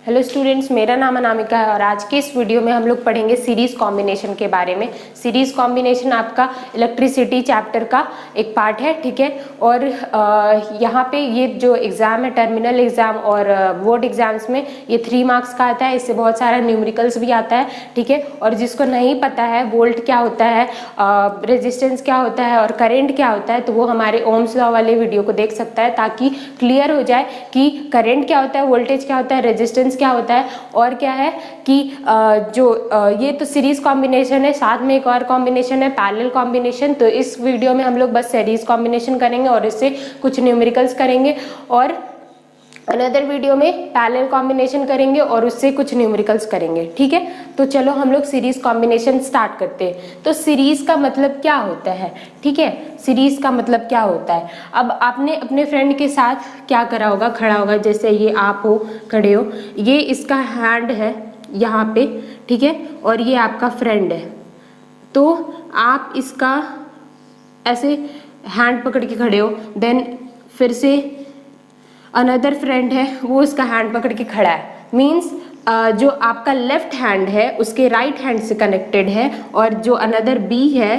Hello students, मेरा नाम अनामिका है और आज के इस वीडियो में हम लोग पढ़ेंगे सीरीज कॉम्बिनेशन के बारे में। सीरीज कॉम्बिनेशन आपका इलेक्ट्रिसिटी चैप्टर का एक पार्ट है, ठीक है। और यहाँ पे ये जो एग्ज़ाम है, टर्मिनल एग्ज़ाम और बोर्ड एग्जाम्स में ये 3 मार्क्स का आता है। इससे बहुत सारा न्यूमेरिकल्स भी आता है, ठीक है। और जिसको नहीं पता है वोल्ट क्या होता है, रेजिस्टेंस क्या होता है और करेंट क्या होता है, तो वो हमारे ओम्स लॉ वाले वीडियो को देख सकता है, ताकि क्लियर हो जाए कि करेंट क्या होता है, वोल्टेज क्या होता है, रेजिस्टेंस क्या होता है और क्या है कि ये तो सीरीज कॉम्बिनेशन है। साथ में एक और कॉम्बिनेशन है पैरेलल कॉम्बिनेशन। तो इस वीडियो में हम लोग बस सीरीज कॉम्बिनेशन करेंगे और इससे कुछ न्यूमेरिकल्स करेंगे, और अनदर वीडियो में पैरेलल कॉम्बिनेशन करेंगे और उससे कुछ न्यूमेरिकल्स करेंगे, ठीक है। तो चलो हम लोग सीरीज कॉम्बिनेशन स्टार्ट करते हैं। तो सीरीज का मतलब क्या होता है, ठीक है। सीरीज का मतलब क्या होता है, अब आपने अपने फ्रेंड के साथ क्या करा होगा, खड़ा होगा, जैसे ये आप हो, खड़े हो, ये इसका हैंड है यहाँ पे, ठीक है, और ये आपका फ्रेंड है। तो आप इसका ऐसे हैंड पकड़ के खड़े हो, देन फिर से अनदर फ्रेंड है, वो उसका हैंड पकड़ के खड़ा है। मीन्स जो आपका लेफ्ट हैंड है उसके राइट हैंड से कनेक्टेड है, और जो अनदर बी है,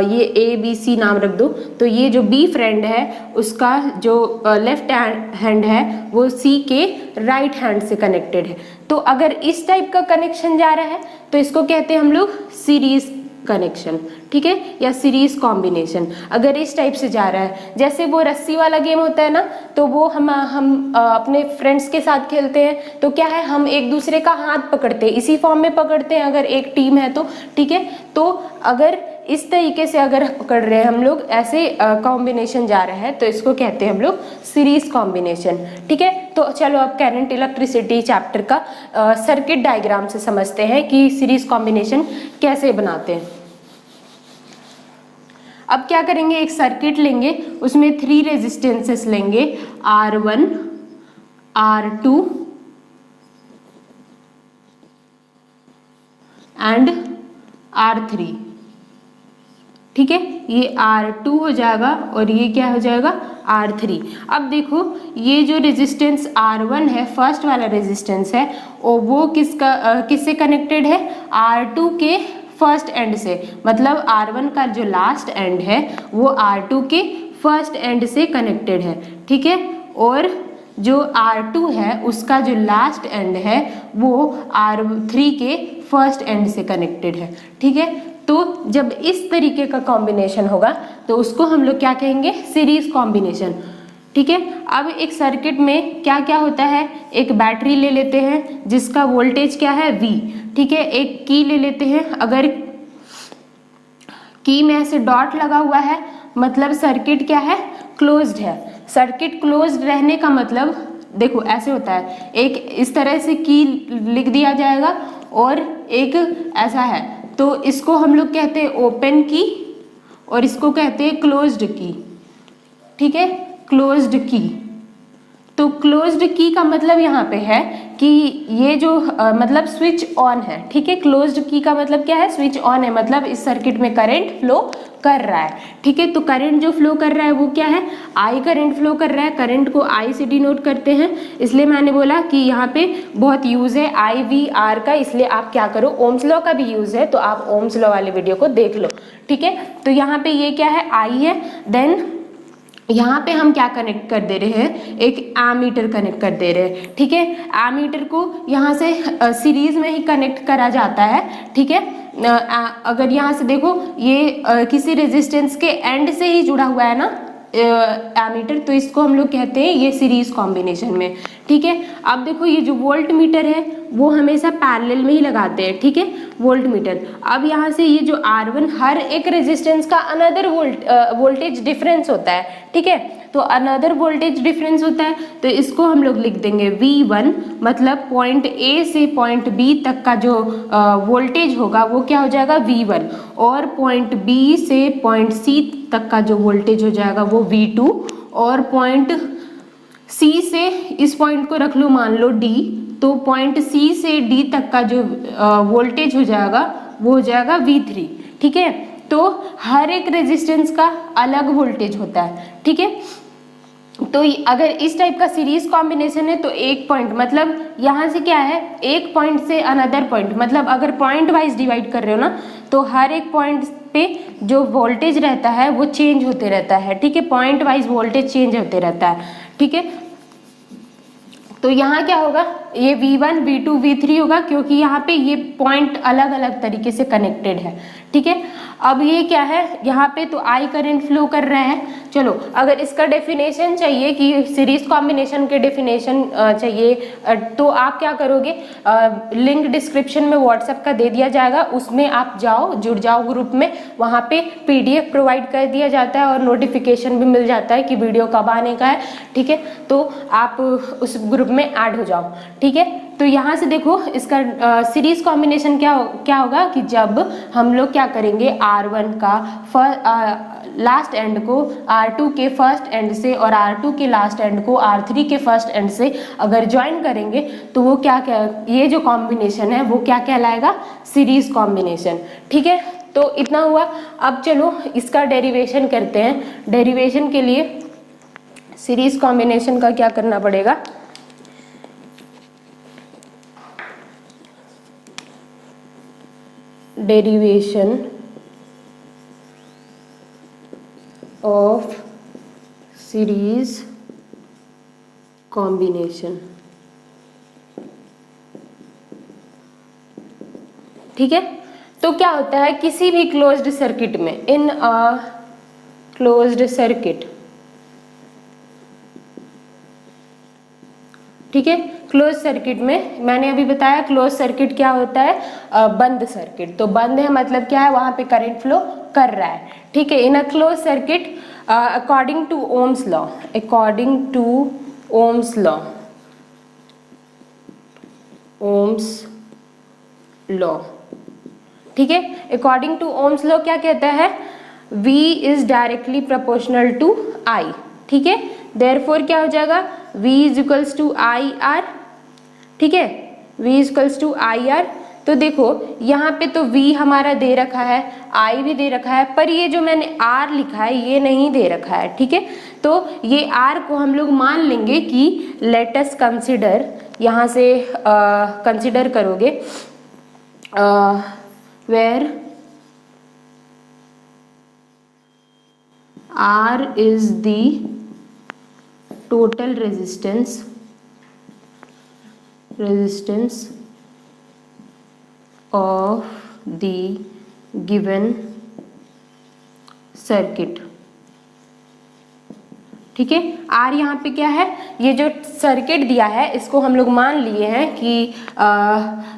ये ABC नाम रख दो, तो ये जो बी फ्रेंड है उसका जो लेफ्ट हैंड है वो C के राइट हैंड से कनेक्टेड है। तो अगर इस टाइप का कनेक्शन जा रहा है तो इसको कहते हैं हम लोग सीरीज कनेक्शन, ठीक है, या सीरीज कॉम्बिनेशन। अगर इस टाइप से जा रहा है, जैसे वो रस्सी वाला गेम होता है ना, तो वो हम अपने फ्रेंड्स के साथ खेलते हैं, तो क्या है, हम एक दूसरे का हाथ पकड़ते हैं, इसी फॉर्म में पकड़ते हैं अगर एक टीम है तो, ठीक है। तो अगर इस तरीके से अगर पकड़ रहे हैं हम लोग, ऐसे कॉम्बिनेशन जा रहा है, तो इसको कहते हैं हम लोग सीरीज कॉम्बिनेशन, ठीक है। तो चलो अब करंट इलेक्ट्रिसिटी चैप्टर का सर्किट डायग्राम से समझते हैं कि सीरीज कॉम्बिनेशन कैसे बनाते हैं। अब क्या करेंगे, एक सर्किट लेंगे, उसमें 3 रेजिस्टेंसेस लेंगे, R1, R2 एंड R3, ठीक है। ये R2 हो जाएगा और ये क्या हो जाएगा, R3। अब देखो, ये जो रेजिस्टेंस R1 है, फर्स्ट वाला रेजिस्टेंस है, और वो किससे कनेक्टेड है, R2 के फर्स्ट एंड से। मतलब R1 का जो लास्ट एंड है वो R2 के फर्स्ट एंड से कनेक्टेड है, ठीक है। और जो R2 है उसका जो लास्ट एंड है वो R3 के फर्स्ट एंड से कनेक्टेड है, ठीक है। तो जब इस तरीके का कॉम्बिनेशन होगा तो उसको हम लोग क्या कहेंगे, सीरीज कॉम्बिनेशन, ठीक है। अब एक सर्किट में क्या क्या होता है, एक बैटरी ले लेते हैं जिसका वोल्टेज क्या है, V, ठीक है। एक की ले लेते हैं, अगर की में ऐसे डॉट लगा हुआ है मतलब सर्किट क्या है, क्लोज्ड है। सर्किट क्लोज्ड रहने का मतलब देखो ऐसे होता है, एक इस तरह से की लिख दिया जाएगा और एक ऐसा है, तो इसको हम लोग कहते हैं ओपन की और इसको कहते हैं क्लोज्ड की, ठीक है, क्लोज्ड की। तो क्लोज्ड की का मतलब यहाँ पे है कि ये जो मतलब स्विच ऑन है, ठीक है। क्लोज्ड की का मतलब क्या है, स्विच ऑन है, मतलब इस सर्किट में करंट फ्लो कर रहा है, ठीक है। तो करंट जो फ्लो कर रहा है वो क्या है, I करंट फ्लो कर रहा है। करंट को I से डिनोट करते हैं, इसलिए मैंने बोला कि यहाँ पे बहुत यूज है IVR का, इसलिए आप क्या करो, ओम्स लॉ का भी यूज है, तो आप ओम्स लॉ वाले वीडियो को देख लो, ठीक है। तो यहाँ पे ये क्या है, I है। देन यहाँ पे हम क्या कनेक्ट कर दे रहे हैं, एक एमीटर कनेक्ट कर दे रहे हैं, ठीक है। एमीटर को यहाँ से सीरीज में ही कनेक्ट करा जाता है, ठीक है। अगर यहाँ से देखो, ये किसी रेजिस्टेंस के एंड से ही जुड़ा हुआ है ना एमीटर, तो इसको हम लोग कहते हैं ये सीरीज कॉम्बिनेशन में, ठीक है। अब देखो, ये जो वोल्ट मीटर है वो हमेशा पैरेलल में ही लगाते हैं, ठीक है, वोल्ट मीटर। अब यहाँ से ये जो R1, हर एक रेजिस्टेंस का अनदर वोल्टेज डिफरेंस होता है, ठीक है। तो अनदर वोल्टेज डिफरेंस होता है, तो इसको हम लोग लिख देंगे V1, मतलब पॉइंट A से पॉइंट B तक का जो वोल्टेज होगा वो क्या हो जाएगा, V1, और पॉइंट B से पॉइंट C तक का जो वोल्टेज हो जाएगा वो V2, और पॉइंट C से इस पॉइंट को रख लो, मान लो D, तो पॉइंट C से D तक का जो वोल्टेज हो जाएगा वो हो जाएगा V3, ठीक है। तो हर एक रेजिस्टेंस का अलग वोल्टेज होता है, ठीक है। तो अगर इस टाइप का सीरीज कॉम्बिनेशन है तो एक पॉइंट मतलब यहाँ से क्या है, एक पॉइंट से अनदर पॉइंट, मतलब अगर पॉइंट वाइज डिवाइड कर रहे हो ना तो हर एक पॉइंट पे जो वोल्टेज रहता है वो चेंज होते रहता है, ठीक है, पॉइंट वाइज वोल्टेज चेंज होते रहता है, ठीक है। तो यहाँ क्या होगा, ये V1 V2 V3 होगा क्योंकि यहाँ पे ये पॉइंट अलग अलग तरीके से कनेक्टेड है, ठीक है। अब ये क्या है, यहाँ पे तो I करंट फ्लो कर रहा है। चलो अगर इसका डेफिनेशन चाहिए कि सीरीज कॉम्बिनेशन के डेफिनेशन चाहिए तो आप क्या करोगे, लिंक डिस्क्रिप्शन में व्हाट्सएप का दे दिया जाएगा, उसमें आप जाओ, जुड़ जाओ ग्रुप में, वहाँ पे PDF प्रोवाइड कर दिया जाता है और नोटिफिकेशन भी मिल जाता है कि वीडियो कब आने का है, ठीक है। तो आप उस ग्रुप में ऐड हो जाओ, ठीक है। तो यहाँ से देखो इसका सीरीज कॉम्बिनेशन क्या होगा कि जब हम लोग क्या करेंगे, R1 का लास्ट एंड को R2 के फर्स्ट एंड से और R2 के लास्ट एंड को R3 के फर्स्ट एंड से अगर ज्वाइन करेंगे तो वो क्या ये जो कॉम्बिनेशन है वो क्या कहलाएगा, सीरीज कॉम्बिनेशन, ठीक है। तो इतना हुआ। अब चलो इसका डेरिवेशन करते हैं। डेरिवेशन के लिए सीरीज कॉम्बिनेशन का क्या करना पड़ेगा, derivation of series combination, ठीक है। तो क्या होता है किसी भी क्लोज्ड सर्किट में, इन क्लोज्ड सर्किट, ठीक है, क्लोज सर्किट में मैंने अभी बताया क्लोज सर्किट क्या होता है, बंद सर्किट। तो बंद है मतलब क्या है, वहां पे करंट फ्लो कर रहा है, ठीक है। In a close circuit according to Ohm's law, according to Ohm's law, Ohm's law, ठीक है। अकॉर्डिंग टू ओम्स लॉ क्या कहता है, V is directly proportional to I, ठीक है। देयरफॉर क्या हो जाएगा, V is equals to I R, ठीक है, V is equals to I R. तो देखो यहाँ पे तो V हमारा दे रखा है, I भी दे रखा है, पर ये जो मैंने R लिखा है ये नहीं दे रखा है, ठीक है। तो ये R को हम लोग मान लेंगे कि लेट अस कंसिडर, यहाँ से कंसिडर करोगे where R is the total resistance of the given circuit, ठीक है। R यहाँ पे क्या है, ये जो सर्किट दिया है इसको हम लोग मान लिए हैं कि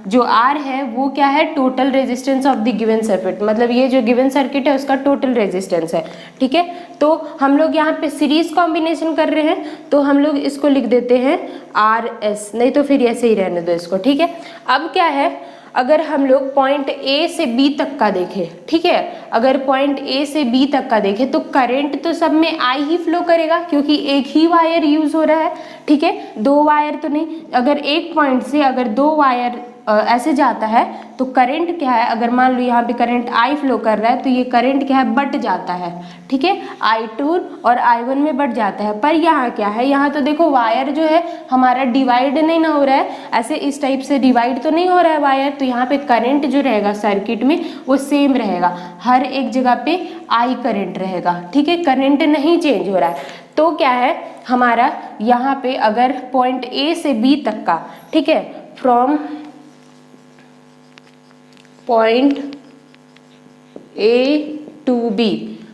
जो R है वो क्या है, total resistance of the given circuit, मतलब ये जो गिवन सर्किट है उसका टोटल रेजिस्टेंस है, ठीक है। तो हम लोग यहाँ पे सीरीज कॉम्बिनेशन कर रहे हैं तो हम लोग इसको लिख देते हैं RS, नहीं तो फिर ऐसे ही रहने दो इसको, ठीक है। अब क्या है, अगर हम लोग पॉइंट A से B तक का देखें, ठीक है, अगर पॉइंट A से B तक का देखें तो करंट तो सब में I ही फ्लो करेगा क्योंकि एक ही वायर यूज हो रहा है, ठीक है, दो वायर तो नहीं। अगर एक पॉइंट से अगर दो वायर ऐसे जाता है तो करंट क्या है, अगर मान लो यहाँ पे करंट I फ्लो कर रहा है तो ये करंट क्या है, बट जाता है, ठीक है, I2 और I1 में बट जाता है। पर यहाँ क्या है, यहाँ तो देखो वायर जो है हमारा डिवाइड नहीं ना हो रहा है, ऐसे इस टाइप से डिवाइड तो नहीं हो रहा है वायर, तो यहाँ पे करंट जो रहेगा सर्किट में वो सेम रहेगा, हर एक जगह पे I करंट रहेगा, ठीक है, करंट नहीं चेंज हो रहा है। तो क्या है हमारा यहाँ पे अगर पॉइंट A से B तक का, ठीक है, from point A to B,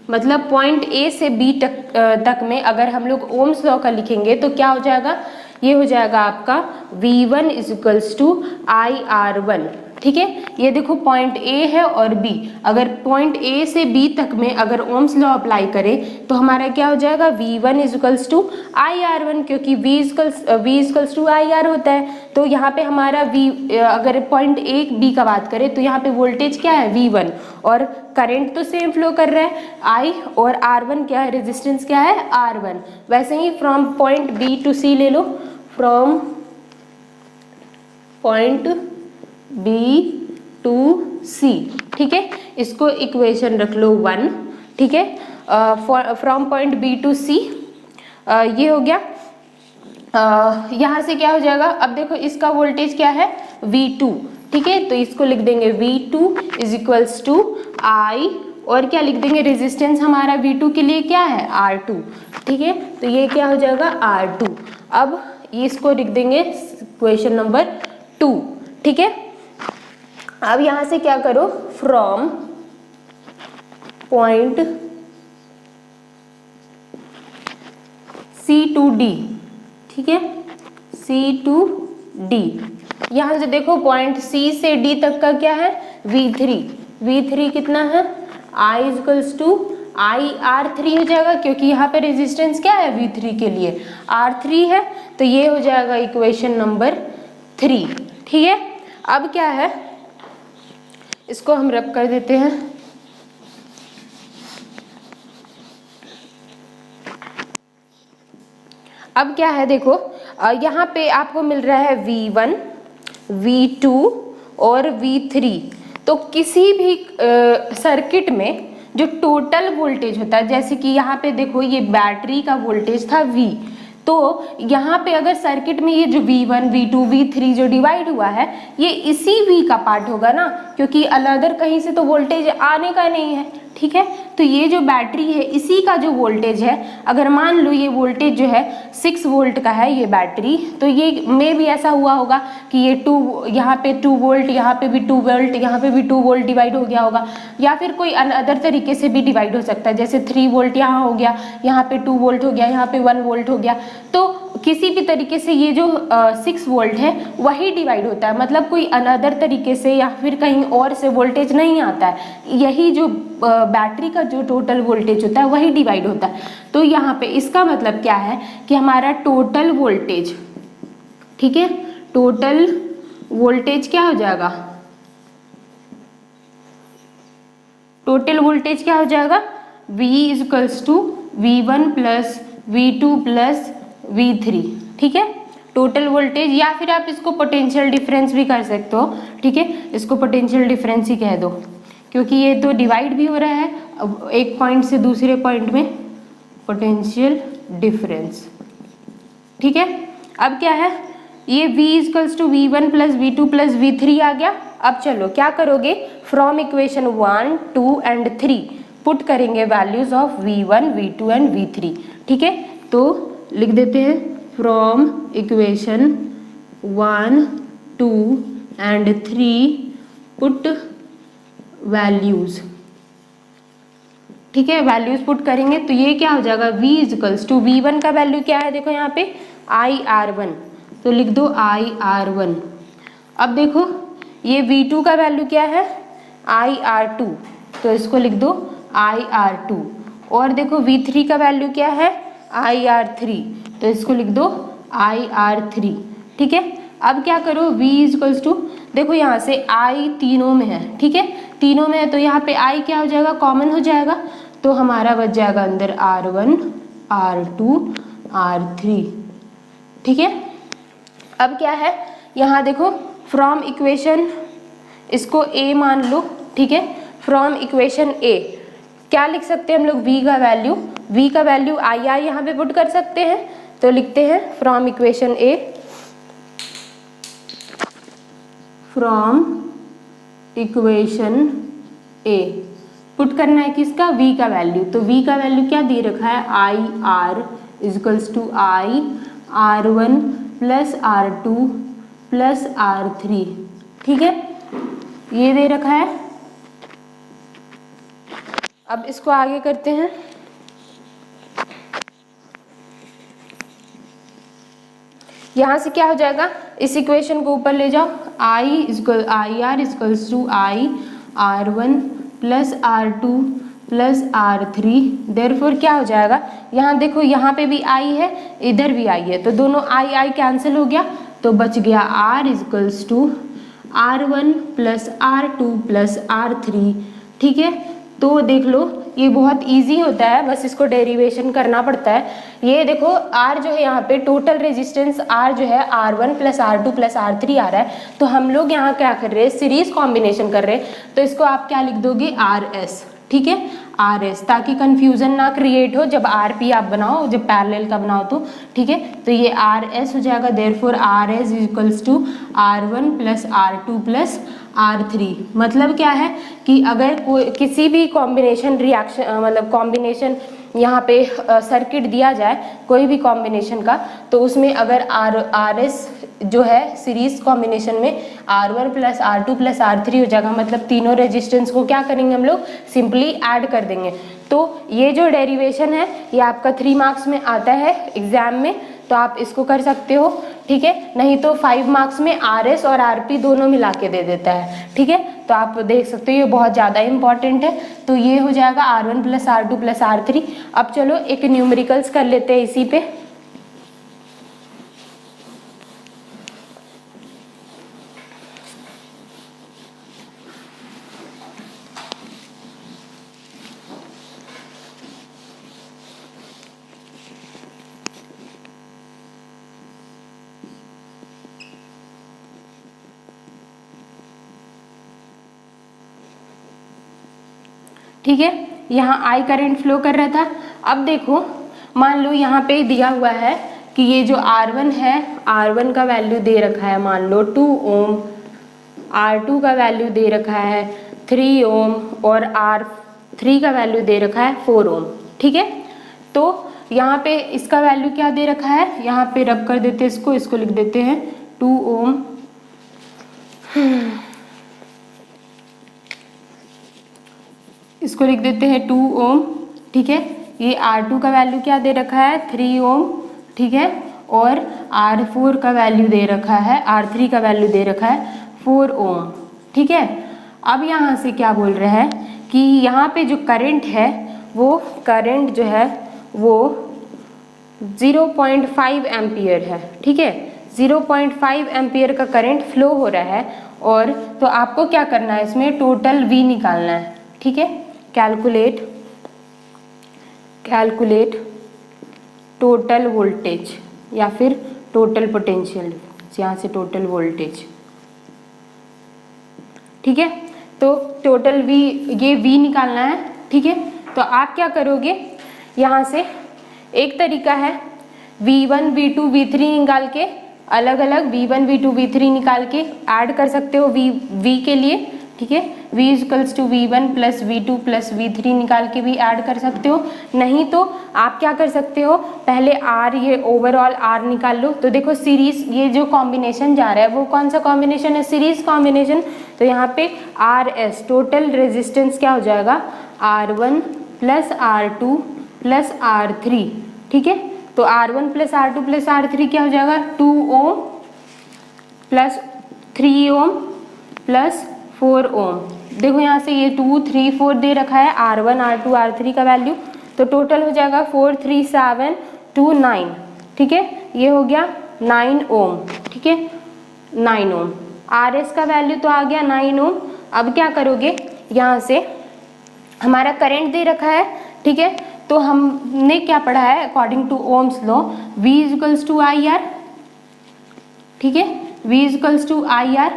मतलब पॉइंट A से B तक में अगर हम लोग ओम्स लॉ का लिखेंगे तो क्या हो जाएगा, ये हो जाएगा आपका V1 is equals to IR1, ठीक है। ये देखो पॉइंट A है और B, अगर पॉइंट A से B तक में अगर ओम्स लॉ अप्लाई करें तो हमारा क्या हो जाएगा, V1 is equals to IR1, क्योंकि V इक्वल्स टू IR होता है। तो यहाँ पे हमारा अगर पॉइंट A B का बात करें तो यहाँ पे वोल्टेज क्या है, V1, और करंट तो सेम फ्लो कर रहा है I, और R1 क्या है, रेजिस्टेंस क्या है, R1। वैसे ही from point B to C ले लो, from point B to C, ठीक है, इसको इक्वेशन रख लो 1, ठीक है। From point B to C ये हो गया। यहाँ से क्या हो जाएगा, अब देखो इसका वोल्टेज क्या है V2, ठीक है, तो इसको लिख देंगे V2 is equals to I, और क्या लिख देंगे, रेजिस्टेंस हमारा V2 के लिए क्या है R2, ठीक है, तो ये क्या हो जाएगा R2। अब इसको लिख देंगे क्वेश्चन नंबर 2, ठीक है। अब यहाँ से क्या करो, from point C to D, ठीक है, C to D, यहाँ से देखो पॉइंट C से D तक का क्या है V3 कितना है I इक्वल्स टू IR3 हो जाएगा, क्योंकि यहाँ पे रेजिस्टेंस क्या है V3 के लिए R3 है, तो ये हो जाएगा इक्वेशन नंबर 3, ठीक है। अब क्या है, इसको हम रब कर देते हैं। अब क्या है देखो, यहाँ पे आपको मिल रहा है V1, V2 और V3, तो किसी भी सर्किट में जो टोटल वोल्टेज होता है, जैसे कि यहाँ पे देखो ये बैटरी का वोल्टेज था V, तो यहाँ पे अगर सर्किट में ये जो V1, V2, V3 जो डिवाइड हुआ है, ये इसी V का पार्ट होगा ना, क्योंकि अदर कहीं से तो वोल्टेज आने का नहीं है, ठीक है। तो ये जो बैटरी है इसी का जो वोल्टेज है, अगर मान लो ये वोल्टेज जो है 6 वोल्ट का है ये बैटरी, तो ये में भी ऐसा हुआ होगा कि ये यहाँ पे 2 वोल्ट, यहाँ पे भी 2 वोल्ट, यहाँ पे भी 2 वोल्ट डिवाइड हो गया होगा, या फिर कोई अदर तरीके से भी डिवाइड हो सकता है, जैसे 3 वोल्ट यहाँ हो गया, यहाँ पे 2 वोल्ट हो गया, यहाँ पे 1 वोल्ट हो गया, तो किसी भी तरीके से ये जो 6 वोल्ट है वही डिवाइड होता है, मतलब कोई अनदर तरीके से या फिर कहीं और से वोल्टेज नहीं आता है, यही जो बैटरी का जो टोटल वोल्टेज होता है वही डिवाइड होता है। तो यहाँ पे इसका मतलब क्या है कि हमारा टोटल वोल्टेज, ठीक है, टोटल वोल्टेज क्या हो जाएगा, टोटल वोल्टेज क्या हो जाएगा V equals to V1 plus V2 plus V3, ठीक है, टोटल वोल्टेज, या फिर आप इसको पोटेंशियल डिफरेंस भी कर सकते हो, ठीक है, इसको पोटेंशियल डिफरेंस ही कह दो, क्योंकि ये तो डिवाइड भी हो रहा है अब एक पॉइंट से दूसरे पॉइंट में, पोटेंशियल डिफरेंस, ठीक है। अब क्या है, ये V equals to V1 plus V2 plus V3 आ गया। अब चलो क्या करोगे, फ्रॉम इक्वेशन 1, 2 एंड 3 पुट करेंगे values of V1, V2 and V3, ठीक है, तो लिख देते हैं from equation 1, 2 and 3 put values, ठीक है, वैल्यूज पुट करेंगे तो ये क्या हो जाएगा, V इक्वल्स टू V1 का वैल्यू क्या है, देखो यहाँ पे IR1, तो लिख दो IR1। अब देखो ये V2 का वैल्यू क्या है IR2, तो इसको लिख दो IR2, और देखो V3 का वैल्यू क्या है IR3, तो इसको लिख दो IR3, ठीक है। अब क्या करो, V इक्वल्स टू, देखो यहाँ से I तीनों में है, ठीक है, तीनों में है, तो यहाँ पे I क्या हो जाएगा, कॉमन हो जाएगा, तो हमारा बच जाएगा अंदर R1, R2, R3, ठीक है। अब क्या है, यहाँ देखो फ्रॉम इक्वेशन, इसको A मान लो, ठीक है, फ्रॉम इक्वेशन A क्या लिख सकते हैं हम लोग, V का वैल्यू IR यहाँ पे पुट कर सकते हैं, तो लिखते हैं from equation A, from equation A put करना है किसका, V का वैल्यू, तो V का वैल्यू क्या दे रखा है IR equals to IR1 plus R2 plus R3, ठीक है, ये दे रखा है। अब इसको आगे करते हैं, यहाँ से क्या हो जाएगा, इस इक्वेशन को ऊपर ले जाओ, IR equals to IR1 plus R2 plus R3, therefore क्या हो जाएगा, यहाँ देखो यहाँ पे भी I है, इधर भी I है, तो दोनों I कैंसिल हो गया, तो बच गया R equals to R1 plus R2 plus R3, ठीक है। तो देख लो ये बहुत इजी होता है, बस इसको डेरिवेशन करना पड़ता है। ये देखो R जो है यहाँ पे टोटल रेजिस्टेंस R जो है R1 plus R2 plus R3 आ रहा है, तो हम लोग यहाँ क्या कर रहे हैं, सीरीज कॉम्बिनेशन कर रहे हैं, तो इसको आप क्या लिख दोगे RS, ठीक है, RS, ताकि कंफ्यूजन ना क्रिएट हो जब RP आप बनाओ, जब पैरेलल का बनाओ तो, ठीक है। तो ये RS हो जाएगा, therefore RS equals to R1 plus R2 plus R3। मतलब क्या है कि अगर कोई किसी भी कॉम्बिनेशन रिएक्शन मतलब कॉम्बिनेशन यहाँ पे सर्किट दिया जाए कोई भी कॉम्बिनेशन का, तो उसमें अगर RS जो है सीरीज कॉम्बिनेशन में R1 plus R2 plus R3 हो जाएगा, मतलब तीनों रेजिस्टेंस को क्या करेंगे हम लोग, सिंपली ऐड कर देंगे। तो ये जो डेरिवेशन है ये आपका 3 मार्क्स में आता है एग्जाम में, तो आप इसको कर सकते हो, ठीक है। नहीं तो 5 मार्क्स में RS और RP दोनों मिला के दे देता है, ठीक है। तो आप देख सकते हो ये बहुत ज़्यादा इंपॉर्टेंट है। तो ये हो जाएगा R1 plus R2 plus R3। अब चलो एक न्यूमेरिकल्स कर लेते हैं इसी पे। ठीक है, यहाँ I करंट फ्लो कर रहा था। अब देखो मान लो यहाँ पे दिया हुआ है कि ये जो R1 है, R1 का वैल्यू दे रखा है मान लो 2 ओम, R2 का वैल्यू दे रखा है 3 ओम और R3 का वैल्यू दे रखा है 4 ओम, ठीक है। तो यहाँ पे इसका वैल्यू क्या दे रखा है, यहाँ पे रब कर देते हैं इसको लिख देते हैं 2 ओम इसको लिख देते हैं 2 ओम, ठीक है। ये R2 का वैल्यू क्या दे रखा है 3 ओम, ठीक है। और R4 का वैल्यू दे रखा है, R3 का वैल्यू दे रखा है 4 ओम, ठीक है। अब यहाँ से क्या बोल रहे हैं कि यहाँ पे जो करंट है वो करंट जो है वो 0.5 एम्पियर है, ठीक है। 0.5 एम्पियर का करंट फ्लो हो रहा है। और तो आपको क्या करना है, इसमें टोटल V निकालना है, ठीक है। कैलकुलेट टोटल वोल्टेज या फिर टोटल पोटेंशियल, यहाँ से टोटल वोल्टेज, ठीक है। तो टोटल V, ये V निकालना है, ठीक है। तो आप क्या करोगे, यहाँ से एक तरीका है V1 V2 V3 निकाल के अलग अलग V1 V2 V3 निकाल के ऐड कर सकते हो V के लिए, ठीक है। V equals to V1 plus V2 plus V3 निकाल के भी ऐड कर सकते हो। नहीं तो आप क्या कर सकते हो, पहले R, ये ओवरऑल R निकाल लो। तो देखो सीरीज, ये जो कॉम्बिनेशन जा रहा है वो कौन सा कॉम्बिनेशन है, सीरीज कॉम्बिनेशन। तो यहाँ पे RS टोटल रेजिस्टेंस क्या हो जाएगा, R1 plus R2 plus R3, ठीक है। तो R1 plus R2 plus R3 क्या हो जाएगा 2 ओम प्लस 3 ओम प्लस 4 ओम। देखो यहाँ से ये 2 3 4 दे रखा है R1 R2 R3 का वैल्यू, तो टोटल हो जाएगा 4 3 7 2 9, ठीक है। ये हो गया 9 ओम, ठीक है, 9 ओम। RS का वैल्यू तो आ गया 9 ओम। अब क्या करोगे, यहाँ से हमारा करंट दे रखा है, ठीक है। तो हमने क्या पढ़ा है, according to Ohm's law V equals to IR, ठीक है, V इक्वल्स टू IR।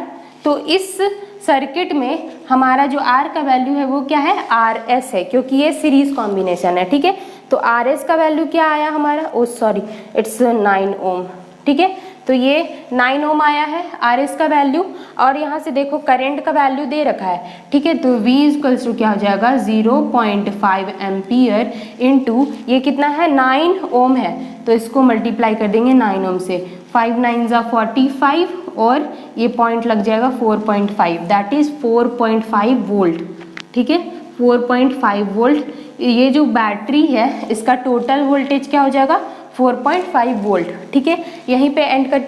तो इस सर्किट में हमारा जो R का वैल्यू है वो क्या है, RS है, क्योंकि ये सीरीज कॉम्बिनेशन है, ठीक है। तो RS का वैल्यू क्या आया हमारा, ओ सॉरी इट्स 9 ओम, ठीक है। तो ये 9 ओम आया है RS का वैल्यू। और यहाँ से देखो करंट का वैल्यू दे रखा है, ठीक है। तो V इक्वल्स टू क्या हो जाएगा 0.5 एम्पियर इंटू ये कितना है 9 ओम है, तो इसको मल्टीप्लाई कर देंगे 9 ओम से, 5 9 ज़ा 45 और ये पॉइंट लग जाएगा 4.5, दैट इज 4.5 वोल्ट, ठीक है, 4.5 वोल्ट। ये जो बैटरी है इसका टोटल वोल्टेज क्या हो जाएगा 4.5 वोल्ट, ठीक है। यहीं पे एंड करते